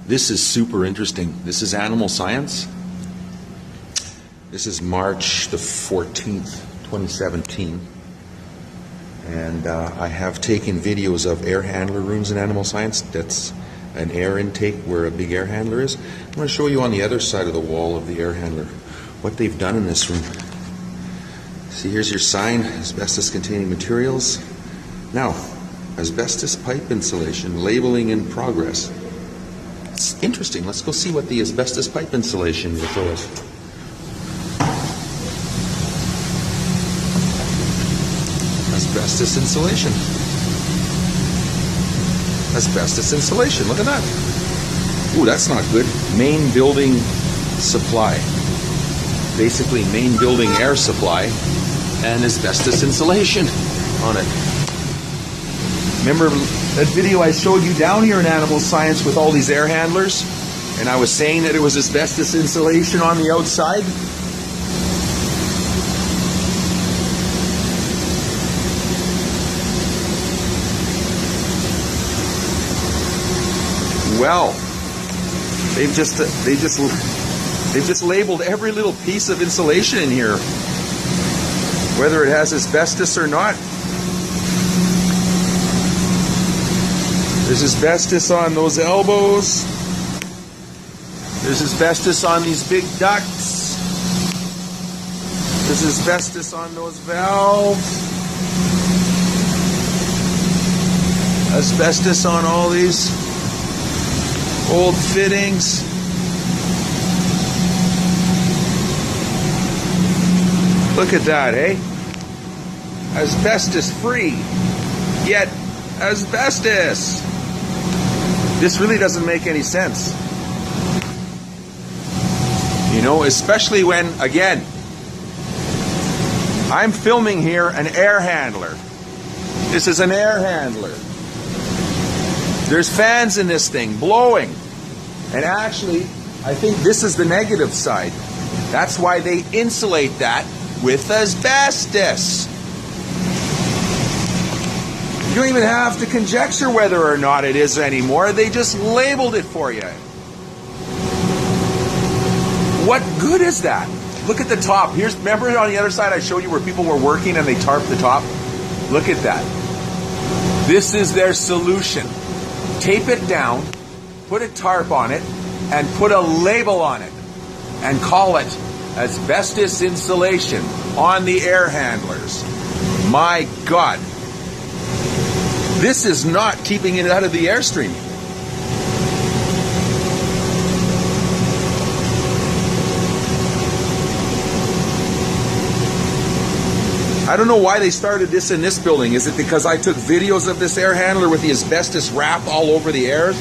This is super interesting. This is Animal Science. This is March the 14th, 2017. And I have taken videos of air handler rooms in Animal Science. That's an air intake where a big air handler is. I'm going to show you on the other side of the wall of the air handler what they've done in this room. See, here's your sign, asbestos containing materials. Now, asbestos pipe insulation, labeling in progress. It's interesting. Let's go see what the asbestos pipe insulation will show us. Asbestos insulation. Asbestos insulation. Look at that. Ooh, that's not good. Main building supply. Basically, main building air supply and asbestos insulation on it. Remember that video I showed you down here in Animal Science with all these air handlers? And I was saying that it was asbestos insulation on the outside? Well, they've just labeled every little piece of insulation in here, whether it has asbestos or not. There's asbestos on those elbows. There's asbestos on these big ducts. There's asbestos on those valves. Asbestos on all these old fittings. Look at that, eh? Asbestos free, yet asbestos. This really doesn't make any sense. You know, especially when, again, I'm filming here an air handler. This is an air handler. There's fans in this thing blowing. And actually, I think this is the negative side. That's why they insulate that with asbestos. You don't even have to conjecture whether or not it is anymore. They just labeled it for you. What good is that? Look at the top. Remember on the other side I showed you where people were working and they tarped the top? Look at that. This is their solution. Tape it down, put a tarp on it, and put a label on it. And call it asbestos insulation on the air handlers. My God. This is not keeping it out of the airstream. I don't know why they started this in this building. Is it because I took videos of this air handler with the asbestos wrap all over the air?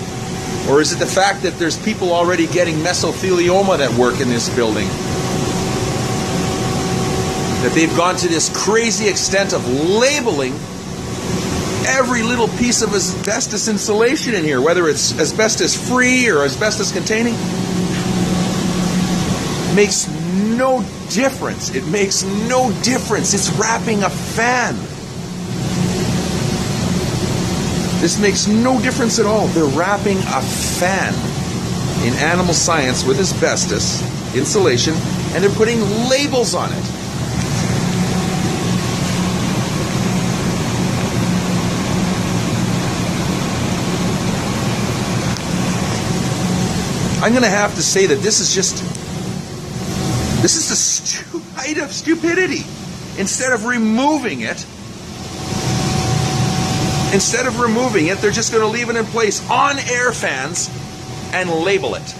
Or is it the fact that there's people already getting mesothelioma that work in this building? That they've gone to this crazy extent of labeling every little piece of asbestos insulation in here, whether it's asbestos free or asbestos containing. Makes no difference. It makes no difference. It's wrapping a fan. This makes no difference at all. They're wrapping a fan in Animal Science with asbestos insulation, and they're putting labels on it. I'm going to have to say that this is the height of stupidity. Instead of removing it, they're just going to leave it in place on air fans and label it.